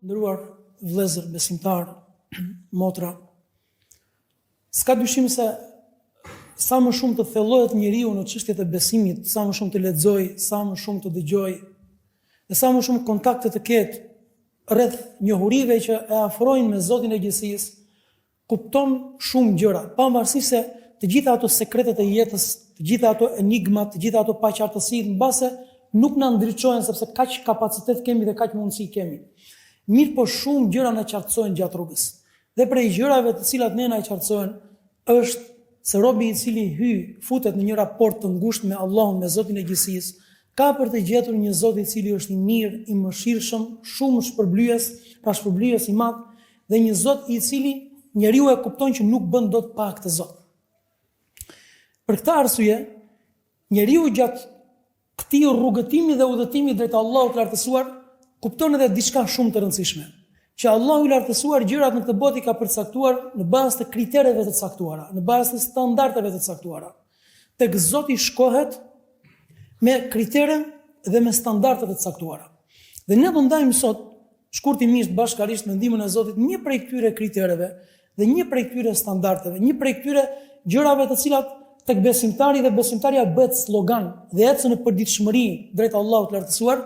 Ndëruar vëllezër besimtar, motra, s'ka dyshim se sa më shumë të thellohet njeriu në çështjet e besimit, sa më shumë të lexoj, sa më shumë të dëgjoj, dhe sa më shumë kontakte të ketë rreth njohurive që e afrojnë me Zotin e gjithësisë, kupton shumë gjëra, pavarësisht se të gjitha ato sekretet e jetës, të gjitha ato enigmat, të gjitha ato paqartësitë, mbase nuk na ndriçojnë sepse kaq kapacitet kemi dhe kaq mundësi kemi. Mirë, po shumë gjëra na qartësojnë gjatë rrugës. Dhe prej gjërave të cilat ne na qartësojnë është se robi i cili futet në një raport të ngushtë me Allahun, me Zotin e gjithësisë, ka për të gjetur një Zot i cili është i mirë, i mëshirshëm, shumë shpërblyes, shpërblyes i madh, dhe një Zot i cili njeriu e kupton që nuk bën dot pa këtë Zot. Për këtë arsye, njeriu gjatë këtij rrugëtimi dhe udhëtimi drejt Allahut të lartësuar, kupton edhe diçka shumë të rëndësishme, që Allahu i lartësuar gjërat në këtë botë i ka përcaktuar në bazë të kritereve të caktuara, në bazë të standardeve të caktuara. Tek Zoti shkohet me kritere dhe me standarde të caktuara. Dhe ne do ndajmë sot shkurtimisht bashkarisht me ndihmën e Zotit një prej këtyre kritereve dhe një prej këtyre standardeve, një prej këtyre gjërave të cilat tek besimtari dhe besimtarja bëhet slogan dhe ecën në përditshmëri drejt Allahut të lartësuar,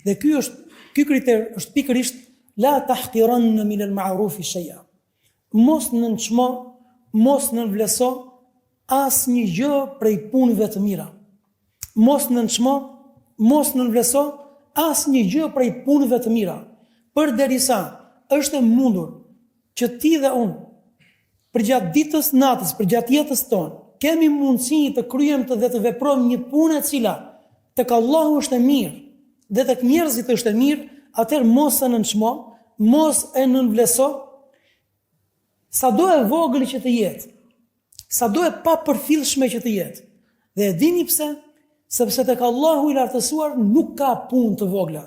dhe ky kriter është pikërisht la tahqiranna min al-ma'ruf shay'a. Mos nënçmo, mos nënvleso asnjë gjë prej punëve të mira. Mos nënçmo, mos nënvleso asnjë gjë prej punëve të mira, përderisa është e mundur që ti dhe unë përgjatë ditës natës, përgjatë jetës tonë, kemi mundësi të kryejmë dhe të veprojmë një punë e cila tek Allahu është e mirë dhe tek njerëzit është e mirë, atëherë mos e nënçmo, mos e nënvleso, sado e vogël që të jetë, sado e papërfillshme që të jetë. Dhe e dini pse? Sepse tek Allahu i lartësuar nuk ka punë të vogla.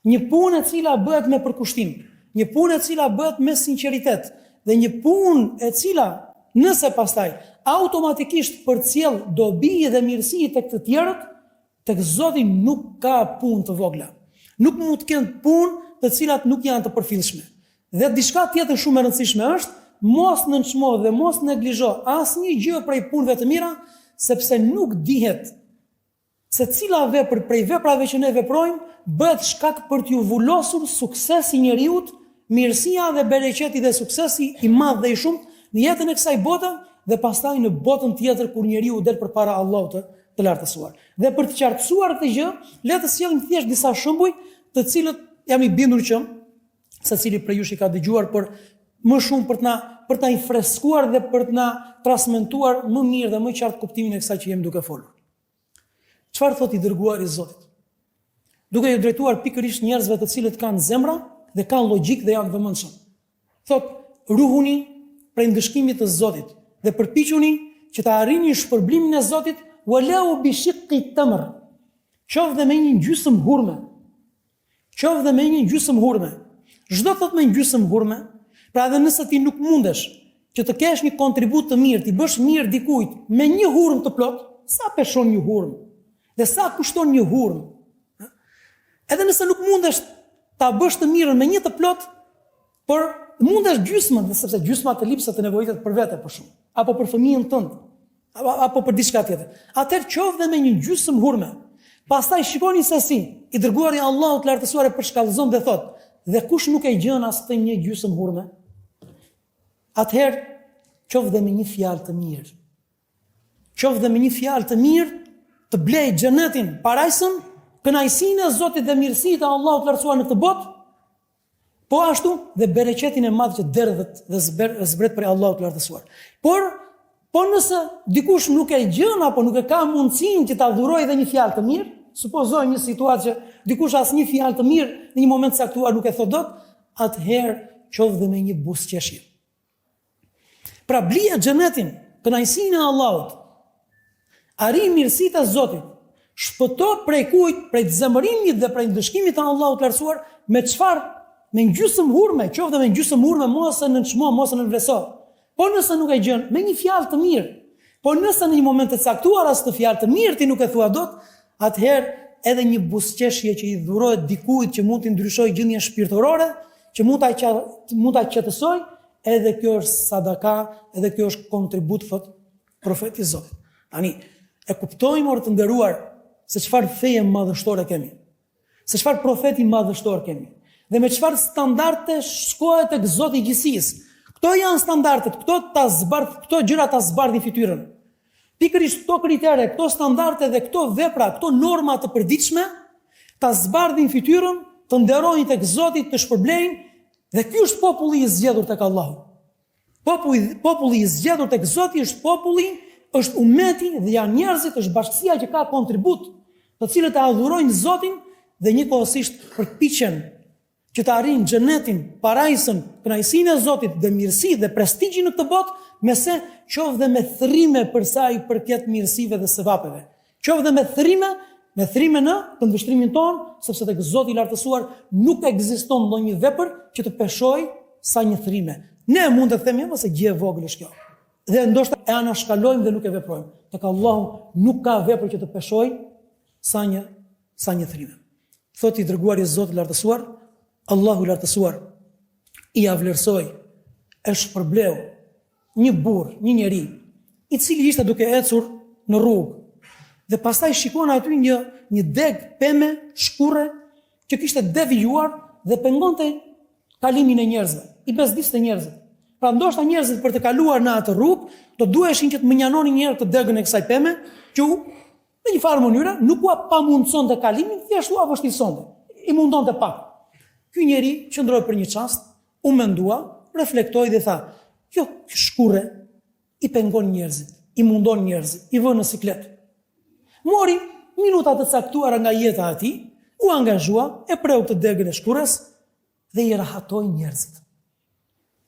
Një punë e cila bëhet me përkushtim, një punë e cila bëhet me sinqeritet, dhe një punë e cila nëse pastaj automatikisht përcjell dobi dhe mirësi tek të tjerët, tek Zoti nuk ka punë të vogla. Nuk mund të kenë punë të cilat nuk janë të përfillshme. Dhe diçka tjetër shumë e rëndësishme është, mos nënçmo dhe mos neglizho asnjë gjë prej punëve të mira, sepse nuk dihet se cila vepër prej veprave që ne veprojmë bëhet shkak për t'ju vullosur suksesi i njeriut, mirësia dhe bereqeti dhe suksesi i madh dhe i shumt në jetën e kësaj bote dhe pastaj në botën tjetër kur njeriu del përpara Allahut të lartësuar. Dhe për të qartësuar këtë gjë, le të sjellim thjesht disa shembuj, të cilët jam i bindur që secili prej jush i ka dëgjuar, por më shumë për ta i freskuar dhe për të na transmetuar më mirë dhe më qartë kuptimin e kësaj që jemi duke folur. Çfarë thotë i dërguari i Zotit? Duke i drejtuar pikërisht njerëzve të cilët kanë zemra dhe kanë logjik dhe janë vëmendshëm. Thotë, ruhuni prej ndëshkimit të Zotit dhe përpiquni që të arrini shpërblimin e Zotit walau bi shiqqi tamr. Qoftë me një gjysmë hurme. Qoftë dhe me një gjysmë hurme. Çdo thot me një gjysmë hurme, pra edhe nëse ti nuk mundesh që të kesh një kontribut të mirë, ti bësh mirë dikujt me një hurmë të plot, sa peshon një hurmë? Dhe sa kushton një hurmë? Edhe nëse nuk mundesh ta bësh të mirën me një të plot, por mundesh gjysmën, sepse gjysma të lipsa të nevojitet për vete për shumë, apo për fëmijën tënd, apo për diçka tjetër. Atëherë qoftë dhe me një gjysmë hurme. Pastaj shikoni se si i dërguari Allahut të lartësuar e përshkallëzon dhe thotë, dhe kush nuk e gjen as të një gjysmë hurme, atëherë qoftë dhe me një fjalë të mirë. Qoftë dhe me një fjalë të mirë të blej xhenetin, parajsën, kënaqësinë e Zotit dhe mirësitë e Allahut të lartësuar në këtë botë, po ashtu dhe bereqetin e madh që derdhet dhe zbret prej Allahut të lartësuar. Por nëse dikush nuk e gjen apo nuk e ka mundësinë që ta dhurojë edhe një fjalë të mirë, supozojmë një situatë që dikush asnjë fjalë të mirë në një moment caktuar nuk e thot dot, atëherë qoftë dhe me një buzëqeshje. Pra blije xhenetin, kënaqësinë e Allahut, arri mirësitë e Zotit, shpëto prej kujt, prej zemërimit dhe prej ndëshkimit të Allahut të lartësuar, me çfarë? Me një gjysmë hurme, qoftë dhe me një gjysmë hurme, mos e nënçmo, mos e nënvleso. Po nëse nuk e gjen, me një fjalë të mirë. Po nëse në një moment të caktuar as të fjalë të mirë ti nuk e thua dot, atëherë edhe një buzëqeshje që i dhurohet dikujt që mund të ndryshojë gjendjen shpirtërore, që mund ta qetësoj, edhe kjo është sadaka, edhe kjo është kontribut profeti i Zotit. Tani, e kuptojmë orë të nderuar se çfarë feje madhështore kemi, se çfarë profeti madhështor kemi, dhe me çfarë standarde shkohet tek Zoti i gjithësisë. Këto janë standardet, këto gjëra ta zbardhin fytyrën. Pikërisht këto kritere, këto standarde dhe këto vepra, këto norma të përditshme, ta zbardhin fytyrën, të nderojnë tek Zoti, të shpërblejnë, dhe ky është populli i zgjedhur tek Allahu. Populli i zgjedhur tek Zoti është populli, është umeti dhe janë njerëzit, është bashkësia që ka kontribut, të cilët e adhurojnë Zotin dhe njëkohësisht përpiqen që të arrijnë xhenetin, parajsën, kënaqësinë e Zotit dhe mirësi dhe prestigjin në këtë botë, mese qoftë dhe me thrime për sa i përket mirësive dhe sevapeve. Qoftë dhe me thrime në këndvështrimin tonë, sepse tek Zoti i lartësuar nuk ekziston ndonjë vepër që të peshojë sa një thrime. Ne mund të themi se gjë e vogël është kjo. Dhe ndoshta e anashkalojmë dhe nuk e veprojmë. Tek Allahu nuk ka vepër që të peshojë sa një thrime. Thotë i dërguari i Zotit i lartësuar, Allahu i lartësuar i avlerësoi, e shpërbleu një burr, një njeri, i cili ishte duke ecur në rrugë dhe pastaj shikon aty një deg peme shkurre që kishte devijuar dhe pengonte kalimin e njerëzve, i bezdiste njerëzit. Pra ndoshta njerëzit për të kaluar në atë rrugë do duheshin që të menjanonin një herë të degën e kësaj peme, që në një farë mënyre nuk u pamundësonte kalimin, thjesht u vështirësonte. I mundonte pak. Ky njeri qëndroi për një çast, u mendua, reflektoi dhe tha: "Jo, ky shkurre i pengon njerëzit, i mundon njerëzit, i vën në siklet." Mori minuta të caktuara nga jeta e tij, u angazhua, e preu të degën e shkurrës dhe i rahatoi njerëzit.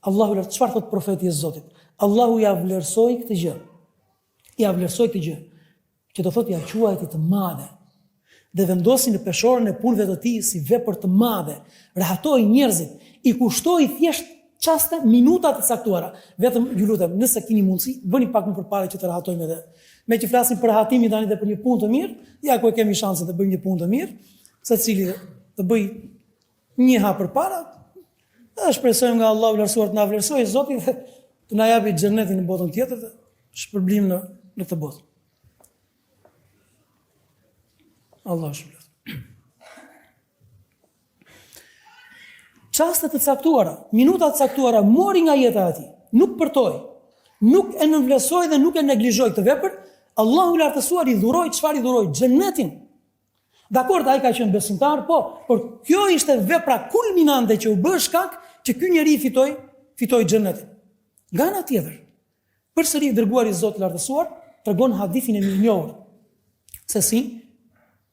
Allahu, çfarë thot profeti i Zotit? Allahu ja vlerësoi këtë gjë. Ja vlerësoi këtë gjë, që do thotë ja quajti të madhe. Dhe vendosi në peshorën e punëve të tij si vepër të madhe, rahatoi njerëzit, i kushtoi thjesht çaste, minuta të caktuara. Vetëm ju lutem, nëse keni mundësi, bëni pak më përpara që të rahatojmë edhe. Me që flasim për rahatimin tani dhe për një punë të mirë, ja ku e kemi shansin të bëjmë një punë të mirë, secili të bëj një hap përpara. Dhe shpresojmë nga Allahu i lartësuar të na vlerësojë Zoti dhe të na japë xhenetin në botën tjetër dhe shpërblim në këtë botë. Allah shpëlbet. Çaste të caktuara, minuta të caktuara mori nga jeta e tij, nuk përtoi, nuk e nënvlerësoi dhe nuk e neglizhoi këtë vepër. Allahu i lartësuar i dhuroi çfarë i dhuroi? Xhenetin. Dakor, ai ka qenë besimtar, po, por kjo ishte vepra kulminante që u bë shkak që ky njeri fitoi xhenetin. Nga ana tjetër, përsëri i dërguari i Zotit i lartësuar tregon hadithin e mirënjohur se si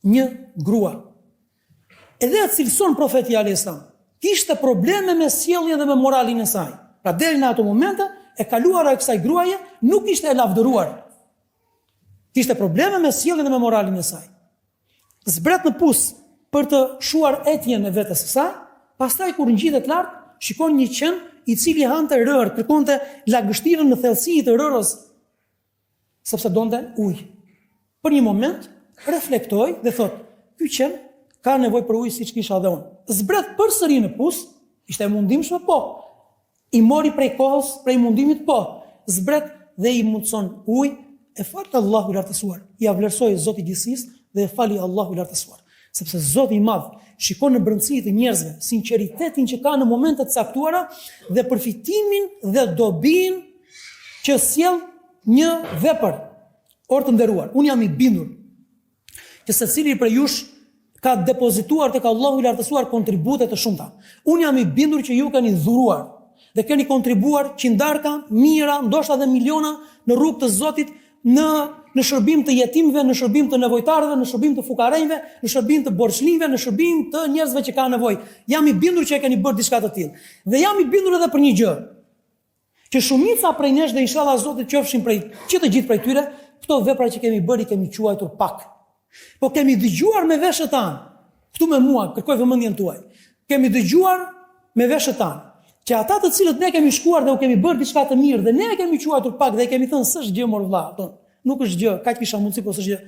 një grua, edhe e cilëson profeti alayhis salam, kishte probleme me sjelljen dhe me moralin e saj. Pra deri në ato momente e kaluara e kësaj gruaje nuk ishte e lavdëruar. Kishte probleme me sjelljen dhe me moralin e saj. Zbret në pus për të shuar etjen e vetes së saj, pastaj kur ngjitet lart, shikon një qen i cili hante rër, kërkonte lagështirën në thellësi të rërës, sepse donte ujë. Për një moment reflektoi dhe thot: "Ky qen ka nevojë për ujë siç kisha dhe unë." Zbret përsëri në pus, ishte e mundimshme, po. I mori prej kohës, prej mundimit, po. Zbret dhe i mundson ujë, e fal Allahu i lartësuar. Ja vlerësoi Zoti i gjithësisë dhe e fali Allahu i lartësuar. Sepse Zoti i madh shikon në brendësitë e njerëzve, sinqeritetin që kanë në momente të caktuara dhe përfitimin dhe dobin që sjell një vepër. Orë të nderuar, unë jam i bindur që secili prej jush ka depozituar tek Allahu i lartësuar kontribute të shumta. Unë jam i bindur që ju keni dhuruar dhe keni kontribuar qindarka, mijëra, ndoshta edhe miliona në rrugë të Zotit, në shërbim të jetimëve, në shërbim të nevojtarëve, në shërbim të fukarejve, në shërbim të borxhlinjve, në shërbim të njerëzve që kanë nevojë. Jam i bindur që e keni bërë diçka të tillë. Dhe jam i bindur edhe për një gjë, që shumica prej nesh dhe inshallah Zoti qofshin prej që të gjithë prej tyre, këto vepra që kemi bërë i kemi quajtur pak. Po kemi dëgjuar me veshët tanë, këtu me mua, kërkoj vëmendjen tuaj. Kemi dëgjuar me veshët tanë që ata të cilët ne kemi shkuar dhe u kemi bërë diçka të mirë dhe ne e kemi quajtur pak dhe i kemi thënë s'është gjë mor vlla, nuk është gjë, kaq kisha mundsi po s'është gjë.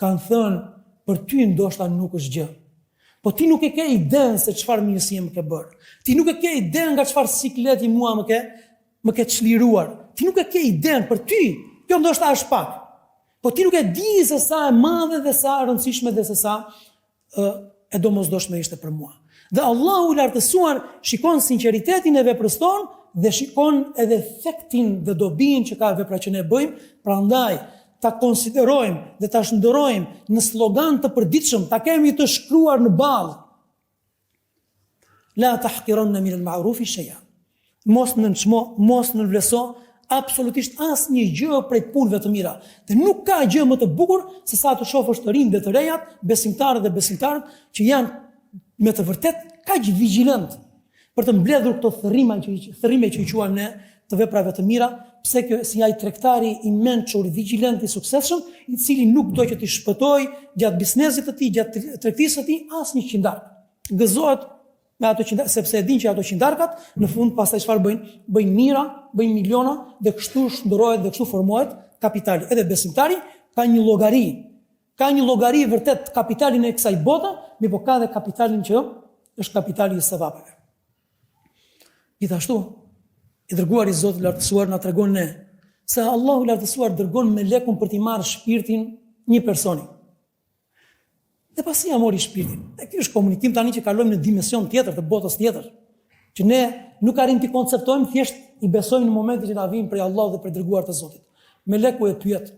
Kan thënë për ty ndoshta nuk është gjë. Po ti nuk e ke idenë se çfarë mirësie më ke bërë. Ti nuk e ke idenë nga çfarë sikleti mua më ke çliruar. Ti nuk e ke idenë për ty. Kjo ndoshta është pak. Po ti nuk e di se sa e madhe dhe sa e rëndësishme dhe se sa e domosdoshme ishte për mua. Dhe Allahu i lartësuar shikon sinqeritetin e veprës tonë dhe shikon edhe efektin dhe dobinë që ka vepra që ne bëjmë, prandaj ta konsiderojmë dhe ta shndërojmë në slogan të përditshëm, ta kemi të shkruar në ballë. La tahqiranna min al-ma'rufi shay'a. Mos nënvleso absolutisht asnjë gjë prej punëve të mira. Dhe nuk ka gjë më të bukur se sa të shohësh të rinj dhe të rejat, besimtarët dhe besimtarët që janë me të vërtet kaq vigjilent për të mbledhur këto thërrime që i quajmë ne të veprave të mira, pse kjo si ai tregtari i mençur, vigjilent i suksesshëm, i cili nuk do që t'i shpëtoj gjatë biznesit të tij, gjatë tregtisë të tij asnjë qindark. Gëzohet me ato qindark, sepse e din që ato qindarkat në fund pastaj çfarë bëjnë? Bëjnë mira, bëjnë miliona dhe kështu shndërrohet dhe kështu formohet kapitali. Edhe besimtari ka një llogari. Ka një llogari vërtet kapitalin e kësaj bote, mirë po ka dhe kapitalin që është kapitali i sevapeve. Gjithashtu, i dërguari i Zotit lartësuar na tregon ne se Allahu i lartësuar dërgon melekun për t'i marrë shpirtin një personi. Dhe pasi ja mori shpirtin. Dhe ky është komunikim tani që kalojmë në dimension tjetër të botës tjetër, që ne nuk arrim të konceptojmë, thjesht i besojmë në momentin që na vijnë prej Allahut dhe prej dërguar të Zotit. Meleku e pyet.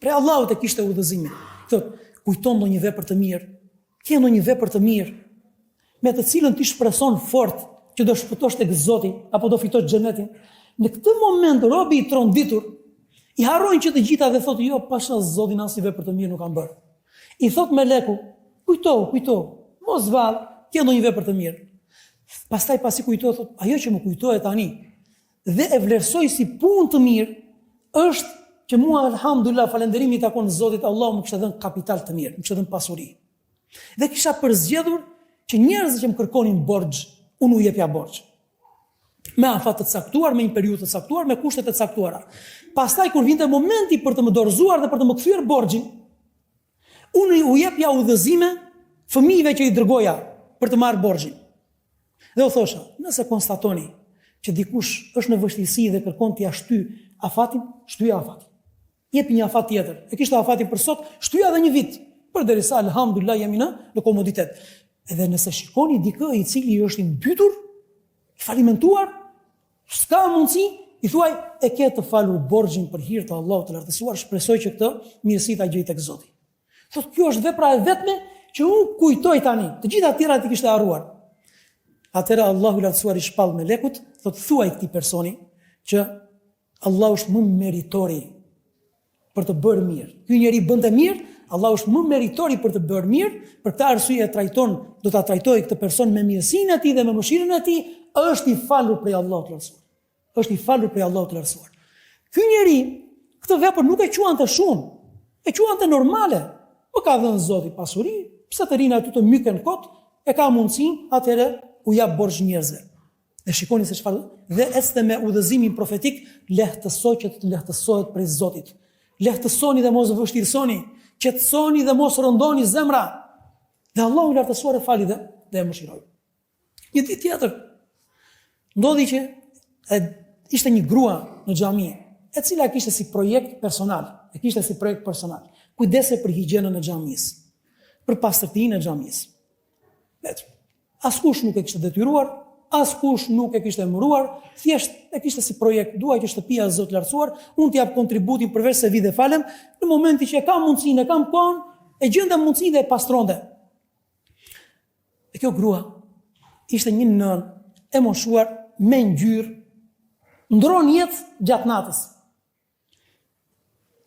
Prej Allahut e kishte udhëzimin. Thot, kujton ndonjë vepër të mirë, ke ndonjë vepër të mirë me të cilën ti shpreson fort që do shpëtosh tek Zoti apo do fitosh xhenetin. Në këtë moment robi i tronditur i harrojnë që të gjitha dhe thotë jo, pasha Zotin asnjë vepër të mirë nuk kam bërë. I thot meleku, kujto, mos vall, ke ndonjë vepër të mirë. Pastaj pasi kujto thot, ajo që më kujtohet tani dhe e vlerësoj si punë të mirë është që mua alhamdulillah falënderimi i takon Zotit, Allahu më kishte dhënë kapital të mirë, më kishte dhënë pasuri. Dhe kisha përzgjedhur që njerëzit që më kërkonin borxh, unë u jepja borxh. Me afat të caktuar, me një periudhë të caktuar, me kushte të caktuara. Pastaj kur vinte momenti për të më dorëzuar dhe për të më kthyer borxhin, unë u jepja udhëzime fëmijëve që i dërgoja për të marrë borxhin. Dhe u thosha, nëse konstatoni që dikush është në vështirësi dhe kërkon t'ia shty afatin, shtyja afatin. Jepi një afat tjetër. E kishte afatin për sot, shtyja edhe një vit, përderisa alhamdulillah jemi në komoditet. Edhe nëse shikoni dikë i cili është i mbytur, i falimentuar, s'ka mundësi, i thuaj e ke të falur borxhin për hir të Allahut të lartësuar, shpresoj që këtë mirësi ta gjej tek Zoti. Thotë kjo është vepra e vetme që unë kujtoj tani, të gjitha të tjera ti kishte harruar. Atëra Allahu i lartësuar i shpall melekut, thotë thuaj këtij personi që Allahu është më meritori për të bërë mirë. Ky njeri bënte mirë, Allahu është më meritori për të bërë mirë, për këtë arsye do ta trajtojë këtë person me mirësinë e tij dhe me mëshirën e tij, është i falur prej Allahut të lartësuar. Është i falur prej Allahut të lartësuar. Ky njeri këtë vepër nuk e quante shumë, e quante normale. Po ka dhënë Zoti pasuri, pse të rinë aty të myken kot, e ka mundësinë, atëherë u jap borxh njerëzve. Dhe shikoni se çfarë, dhe ecte me udhëzimin profetik, lehtësoj që të lehtësohet prej Zotit. Lehtësoni dhe mos vështirësoni, qetësoni dhe mos rëndoni zemra. Dhe Allahu i lartësuar e fali dhe e mëshiroi. Një ditë tjetër ndodhi që ishte një grua në xhami, e cila kishte si projekt personal, kujdese për higjienën e xhamisë, për pastërtinë e xhamisë. Askush nuk e kishte detyruar, askush nuk e kishte mëruar, thjesht e kishte si projekt, dua që shtëpia e Zotit lartësuar, unë t'jap kontributin përveç se vi dhe falem, në momentin që e kam mundësinë, e kam kohën, e gjende mundësinë dhe e pastronte. E kjo grua ishte një nën e moshuar me ngjyrë, ndron jetë gjatë natës.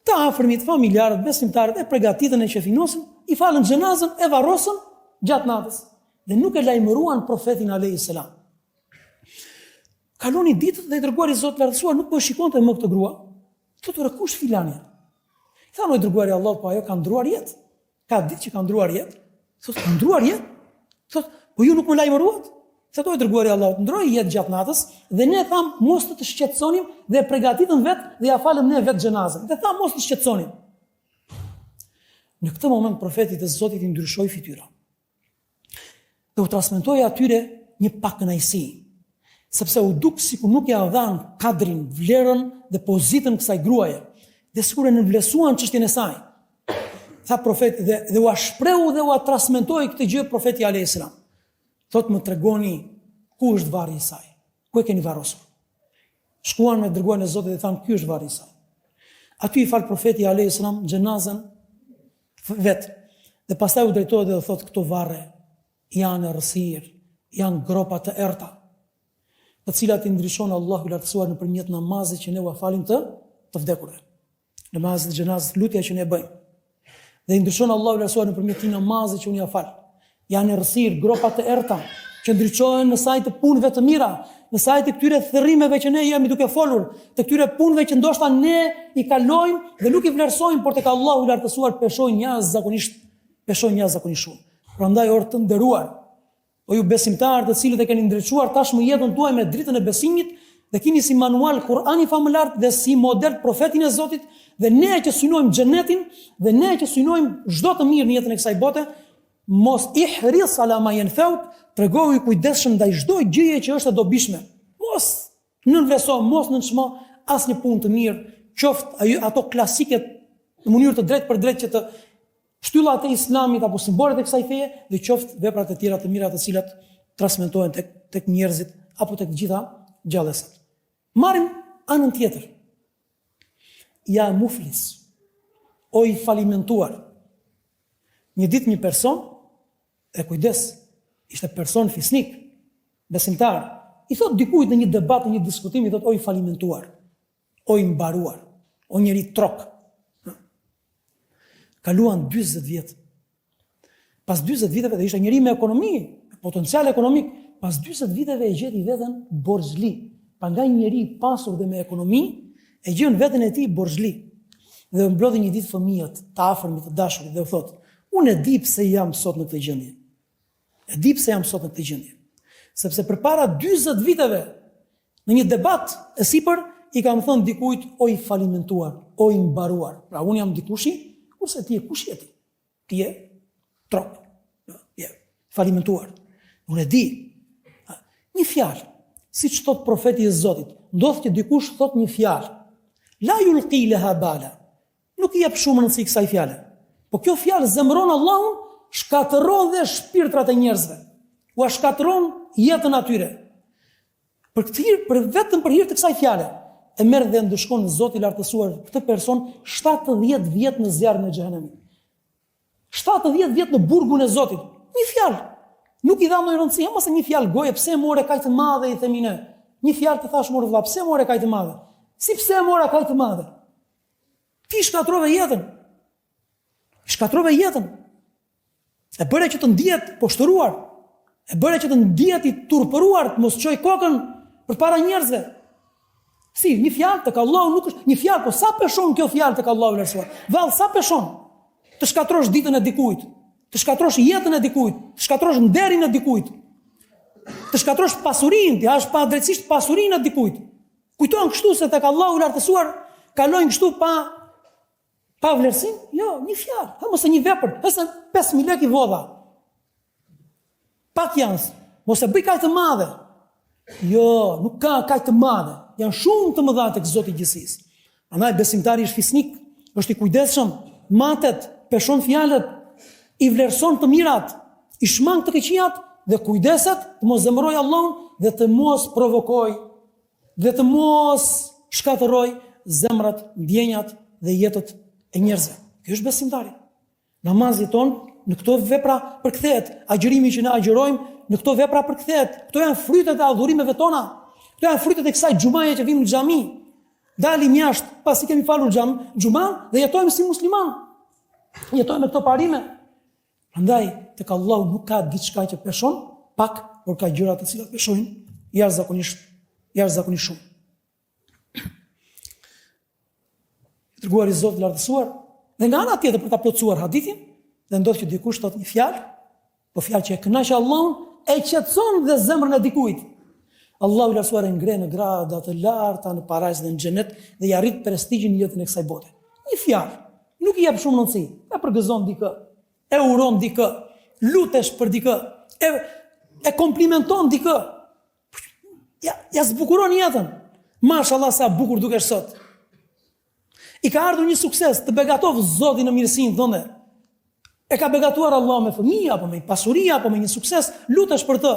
Të afërmit, familjarët, besimtarët e përgatitën e qefinosën, i falën xhenazën, e varrosën gjatë natës dhe nuk e lajmëruan profetin alayhis salam. Kaloni ditët dhe i dërguari i Zotit lartësuar nuk po shikonte më këtë grua. Thotë kush filani? I thanë i dërguari Allah, po ajo ka ndruar jetë. Ka ditë që ka ndruar jetë. Thotë ka ndruar jetë? Thotë, po ju nuk më lajmëruat? Thotë i dërguari Allah, ndroi jetë gjatë natës dhe ne tham mos të shqetësonim dhe përgatitëm vetë dhe ja falëm ne vetë xhenazën. Dhe tham mos të shqetësonim. Në këtë moment profeti të Zotit i ndryshoi fytyra. Dhe u transmetoi atyre një pakënaqësi, sepse u duk sikur nuk ja dhan kadrin, vlerën dhe pozitën kësaj gruaje, dhe sikur e nënvlerësuan çështjen e saj. Tha profeti dhe u shprehu dhe u transmetoi këtë gjë profeti alayhis salam. Thot, më tregoni ku është varri i saj. Ku e keni varrosur? Shkuan me dërguarin e Zotit dhe thanë, ky është varri i saj. Aty i fal profeti alayhis salam xhenazën vet. Dhe pastaj u drejtohet dhe thot, këto varre janë errësirë, janë gropa të errta, të cilat i ndryshon Allahu i lartësuar nëpërmjet namazit që ne u falim të vdekurve. Namazit të xhenazës, lutja që ne bëjmë. Dhe i ndryshon Allahu i lartësuar nëpërmjet këtij namazit që unë ja fal. Janë errësirë, gropa të errta, që ndryqohen në sajt të punëve të mira, në sajt të këtyre thërrimeve që ne jemi duke folur, të këtyre punëve që ndoshta ne i kalojmë dhe nuk i vlerësojmë, por tek Allahu i lartësuar peshojnë jashtëzakonisht shumë. Prandaj orë të nderuar, o ju besimtarë të cilët e keni ndriçuar tashmë jetën tuaj me dritën e besimit dhe keni si manual Kur'anin famëlar dhe si model profetin e Zotit, dhe ne që synojmë xhenetin dhe ne që synojmë çdo të mirë në jetën e kësaj bote, mos ihris ala ma yanfauk, tregohu i kujdesshëm ndaj çdo gjëje që është e dobishme. Mos nënvlerëso, mos nënçmo asnjë punë të mirë, qoftë ato klasike në mënyrë të drejtë për drejtë që të shtyllat e Islamit apo simbolet e kësaj feje, dhe qoftë veprat e tjera të mira të cilat transmetohen tek njerëzit apo tek gjitha gjallësat. Marrim anën tjetër. Ja muflis, o i falimentuar. Një ditë një person, e kujdes, ishte person fisnik, besimtar, i thot dikujt në një debat, në një diskutim, i thot, o i falimentuar, o i mbaruar, o njeri trok. Kaluan 40 vjetë. Pas 40 viteve dhe ishte njeri me ekonomi, me potencial ekonomik, pas 40 viteve e gjeti veten borxhli. Pa nga njeri pasur dhe me ekonomi, e gjën veten e tij borxhli. Dhe mblodhi një ditë fëmijët, të afërmit, të dashurit, dhe u thot, unë e di pse jam sot në këtë gjendje. E di pse jam sot në këtë gjendje. Sepse përpara 40 viteve, në një debat e sipër, i kam thënë dikujt, o i falimentuar, o i mbaruar. Pra unë jam dikushi, kurse ti e kush je ti? Ti je trop, je falimentuar. Unë e di. Një fjalë, siç thot profeti i Zotit, ndodh që dikush thot një fjalë, la yulqi laha bala. Nuk i jep shumë rëndësi kësaj fjale. Po kjo fjalë zemëron Allahun, shkatëron dhe shpirtrat e njerëzve. Ua shkatëron jetën atyre. Vetëm për hir të kësaj fjale, e merr dhe ndëshkon Zoti i lartësuar këtë person 70 vjet në zjarrin e xhenemit. 70 vjet në burgun e Zotit. Një fjalë. Nuk i dha më rëndësi, mos e një fjalë goje, pse more kaq të madhe i themi ne. Një fjalë të thash more vëlla, pse more kaq të madhe? Si pse mora kaq të madhe? Ti shkatrove jetën. Shkatrove jetën. E bëre që të ndihet poshtëruar. E bëre që të ndihet i turpëruar, të mos çoj kokën përpara njerëzve. Si, një fjalë tek Allahu nuk është një fjalë, po sa peshon kjo fjalë tek Allahu i lartësuar? Vallë, sa peshon? Të shkatrosh ditën e dikujt, të shkatrosh jetën e dikujt, të shkatrosh nderin e dikujt, të shkatrosh pasurinë, ti hash pa drejtësisht pasurinë e dikujt. Kujtohen kështu se tek Allahu i lartësuar kalojnë kështu pa vlerësim? Jo, një fjalë, mos e një vepër, ose 5000 lekë vodha. Pak janë, mos e bëj kaq të madhe. Jo, nuk ka kaq të madhe. Janë shumë të mëdha tek Zoti i gjithësisë. Prandaj besimtari është fisnik, është i kujdesshëm, matet, peshon fjalët, i vlerëson të mirat, i shmang të keqijat dhe kujdeset të mos zemëroj Allahun dhe të mos provokoj dhe të mos shkatërroj zemrat, ndjenjat dhe jetët e njerëzve. Ky është besimtari. Namazi ton në këto vepra përkthehet, agjërimi që ne agjërojmë në këto vepra përkthehet. Këto janë frytet e adhurimeve tona. Këto janë frytet e kësaj xhumaje që vim në xhami. Dalim jashtë pasi kemi falur xhuman dhe jetojmë si musliman. Jetojmë me këto parime. Prandaj tek Allahu nuk ka diçka që peshon pak, por ka gjëra të cilat peshojnë jashtëzakonisht shumë. Dërguari i Zotit lartësuar, dhe nga ana tjetër për ta plotësuar hadithin, dhe ndodh që dikush thot një fjalë, po fjalë që e kënaq Allahun, e qetëson dhe zemrën e dikujt. Allahu i lartësuar e ngre në grada të larta në paradis dhe në xhenet dhe i arrit prestigjin në jetën e kësaj bote. Një fjalë, nuk i jep shumë rëndësi. për gëzon dikë, e uron dikë, lutesh për dikë, e komplimenton dikë. Ja zbukuron jetën. Mashallah sa bukur dukesh sot. I ka ardhur një sukses, të begatov Zoti në mirësinë tënde. E ka begatuar Allah me fëmijë apo me pasuri apo me një sukses, lutesh për të.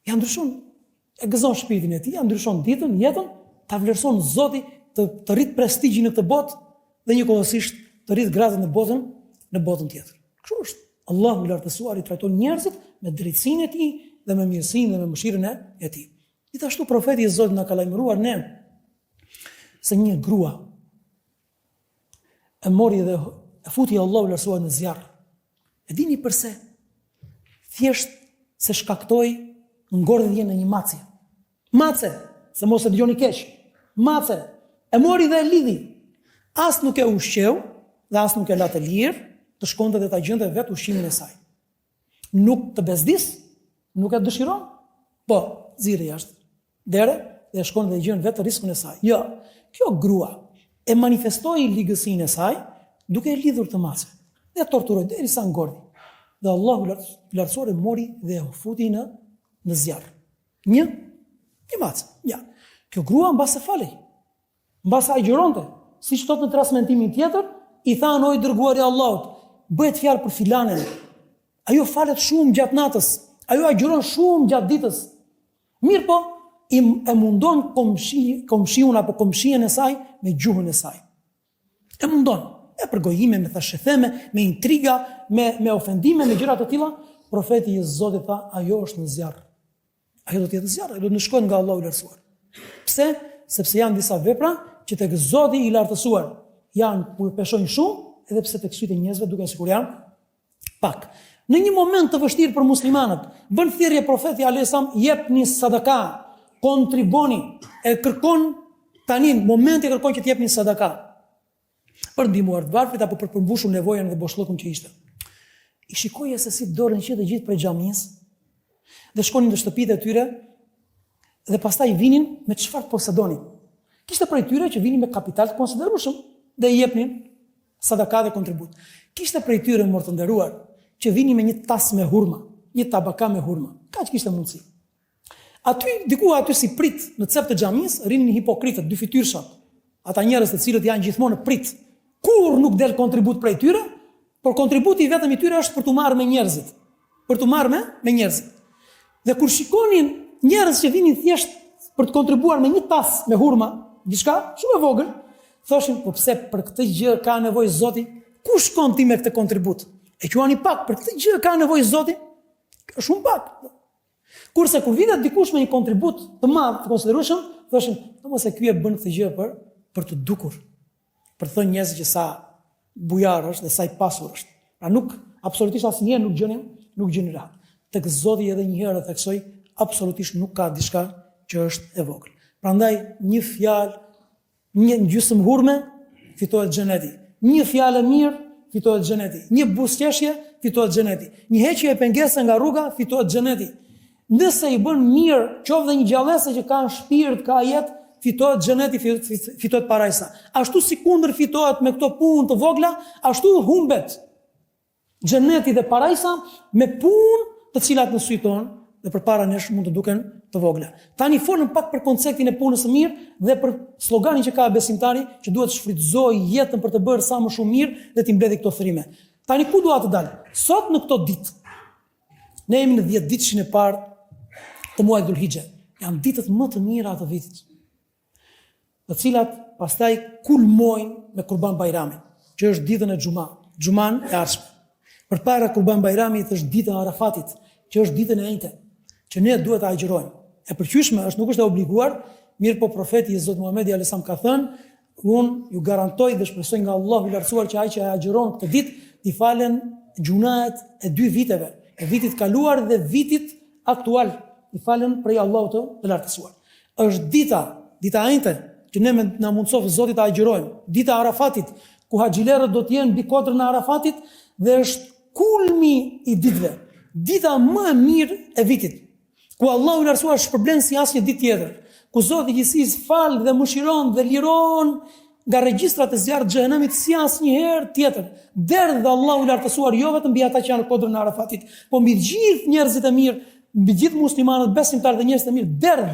Ja ndryshon, e gëzon shpirtin e tij, ja ndryshon ditën, jetën, ta vlerëson Zoti, të rrit prestigjin në këtë botë dhe njëkohësisht të rrit gradën në botën tjetër. Kështu është. Allahu i lartësuar i trajton njerëzit me drejtsinë e tij dhe me mirësinë dhe me mëshirën e tij. Gjithashtu profeti i Zotit na ka lajmëruar ne se një grua e mori dhe e futi Allahu i lartësuar në zjarr. E dini pse? Thjesht se shkaktoi ngordhje në një mace. Mace, se mos e dëgjoni keq. Mace, e mori dhe e lidhi. As nuk e ushqeu dhe as nuk e la të lirë, të shkonte dhe ta gjente vetë ushqimin e saj. Nuk të bezdis, nuk e dëshiron, po, zire jashtë dere dhe e shkonte dhe gjente vetë riskun e saj. Jo, kjo grua e manifestoi ligësinë e saj duke e lidhur të mace. Dhe e torturoi derisa ngordhi. Dhe Allahu lartësuar e mori dhe e futi në zjarr. Një mace. Ja. Kjo grua mbas e falej. Mbas agjironte, siç thot në transmetimin tjetër, i tha oj dërguari i Allahut, bëhet fjalë për filanen. Ajo falet shumë gjatë natës, ajo agjiron shumë gjatë ditës. Mirë po, e mundon komshiun apo komshien e saj me gjuhën e saj. E mundon, me përgojime, me thashetheme, me intriga, me ofendime, me gjëra të tilla. Profeti i Zotit tha, ajo është në zjarr. Ajo do të jetë në zjarr, do të shkojë nga Allahu i lartësuar. Pse? Sepse janë disa vepra që tek Zoti i lartësuar janë peshojnë shumë, edhe pse tek sytë e njerëzve duken sikur janë pak. Në një moment të vështirë për muslimanët, bën thirrje profeti alayhis salam, jepni sadaka, kontriboni, e kërkon tani momenti kërkon që të jepni sadaka për ndihmuar të varfrit apo për përmbushur nevojën dhe boshllëkun që ishte. I shikoje se si dorën që të gjithë prej xhamisë dhe shkonin në shtëpitë e tyre dhe pastaj vinin me çfarë posedonin. Kishte prej tyre që vinin me kapital të konsiderueshëm dhe i jepnin sadaka dhe kontribut. Kishte prej tyre më të nderuar që vinin me një tas me hurma, një tabaka me hurma. Kaq kishte mundësi. Aty si prit në cep të xhamisë rinin hipokritët, dy fytyrshat. Ata njerëz të cilët janë gjithmonë në prit. Kur nuk del kontribut prej tyre, por kontributi vetëm i tyre është për të marrë me njerëzit. Për të marrë me njerëzit. Dhe kur shikonin njerëz që vinin thjesht për të kontribuar me një tas me hurma, diçka shumë e vogël, thoshin, po pse për këtë gjë ka nevojë Zoti? Ku shkon ti me këtë kontribut? E quani pak, për këtë gjë ka nevojë Zoti? Shumë pak. Kurse kur vitet dikush me një kontribut të madh, të konsiderueshëm, thoshin, mos e ky e bën këtë gjë për të dukur. Për të thënë njerëzit që sa bujar është dhe sa i pasur është. Pra nuk absolutisht asnjëherë nuk gjeni rahat. Tek Zoti edhe një herë theksoj, absolutisht nuk ka diçka që është e vogël. Prandaj një fjalë, një gjysmë hurme fitohet xheneti. Një fjalë e mirë fitohet xheneti. Një buzëqeshje fitohet xheneti. Një heqje e pengese nga rruga fitohet xheneti. Nëse i bën mirë, qoftë dhe një gjallëse që ka shpirt, ka jetë, fitohet xheneti, fitohet parajsa. Ashtu sikundër fitohet me këto punë të vogla, ashtu humbet xheneti dhe parajsa me punë të cilat në sy tonë dhe përpara nesh mund të duken të vogla. Tani folëm pak për konceptin e punës së mirë dhe për sloganin që ka besimtari që duhet të shfrytëzojë jetën për të bërë sa më shumë mirë dhe të mbledhë këto thrime. Tani ku dua të dal? Sot në këto ditë. Ne jemi në 10 ditëshin e parë të muajit Dhulhixhe. Janë ditët më të mira të vitit. Të cilat pastaj kulmojnë me Kurban Bajramin, që është ditën e Xuman e ardhshme. Përpara Kurban Bajramit është dita e Arafatit, që është ditën e njëjtë, që ne duhet të agjërojmë. E përqyeshme është, nuk është e obliguar, mirë po profeti i Zotit Muhamedi alayhis salam ka thënë, unë ju garantoj dhe shpresoj nga Allahu i lartësuar që ai që agjeron këtë ditë t'i falen gjunahet e 2 viteve, e vitit kaluar dhe vitit aktual, i falen prej Allahut të lartësuar. Është dita e njëjtë që ne na mundsof Zoti ta agjërojmë, dita e Arafatit, ku haxhilerët do të jenë mbi kodrën e Arafatit dhe është kulmi i ditëve. Dita më e mirë e vitit, ku Allahu i lartësuar shpërblen si asnjë ditë tjetër, ku Zoti i gjithësisë fal dhe mëshiron dhe liron nga regjistrat e zjarrit të xhenemit si asnjëherë tjetër. Derdh dhe Allahu i lartësuar jo vetëm mbi ata që janë në kodrën e Arafatit, po mbi të gjithë njerëzit e mirë, mbi të gjithë muslimanët besimtarë dhe njerëzit e mirë,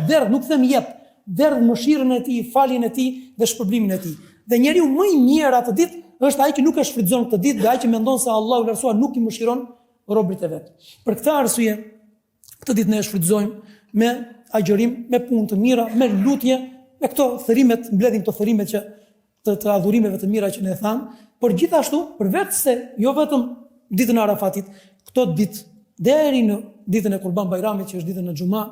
derdh, nuk them jep, derdh mëshirën e tij, faljen e tij dhe shpërblimin e tij. Dhe njeriu më i mirë atë ditë është ai që nuk e shfrytëzon këtë ditë dhe ai që mendon se Allahu i lartësuar nuk i mëshiron robërit e vet. Për këtë arsye, këtë ditë ne e shfrytëzojmë me agjërim, me punë të mira, me lutje, me këto thërimet, mbledhim këto thërimet që të adhurimeve të mira që ne thamë, por gjithashtu, përveç se jo vetëm ditën e Arafatit, këto ditë deri në ditën e Kurban Bajramit, që është ditën e Xuma,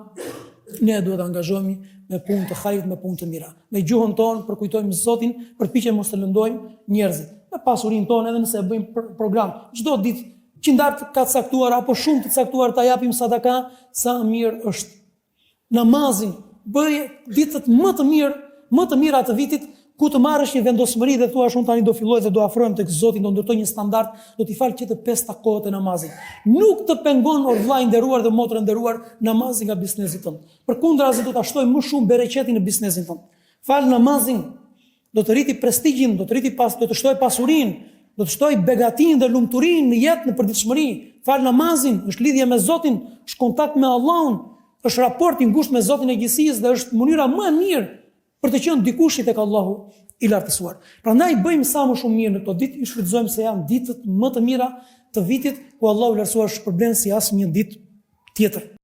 ne duhet të angazhohemi me punë të hajrit, me punë të mira. Me gjuhën tonë përkujtojmë Zotin, përpiqem mos të lëndojmë njerëzit. Me pasurinë tonë, edhe nëse e bëjmë program, çdo ditë qindart ka të caktuar apo shumë të caktuar ta japim sadaka, sa mirë është. Namazin bëj ditët më të mira të vitit, ku të marrësh një vendosmëri dhe thua unë tani do filloj dhe do afrohem tek Zoti, do ndërtoj një standard, do t'i fal çetë 5 takohet e namazit. Nuk të pengon o vllai i nderuar dhe motrë nderuar namazi nga biznesi tënd. Përkundrazi do ta shtoj më shumë bereqetin në biznesin tënd. Fal namazin, do të rriti prestigjin, do të shtoj pasurinë, do të shtoj begatinë dhe lumturinë në jetë, në përditshmëri. Fal namazin, është lidhje me Zotin, është kontakt me Allahun, është raport i ngushtë me Zotin e gjithësisë dhe është mënyra më e mirë për të qenë dikush tek Allahu i lartësuar. Prandaj bëjmë sa më shumë mirë në këto ditë, i shfrytëzojmë se janë ditët më të mira të vitit ku Allahu i lartësuar shpërblen si asnjë ditë tjetër.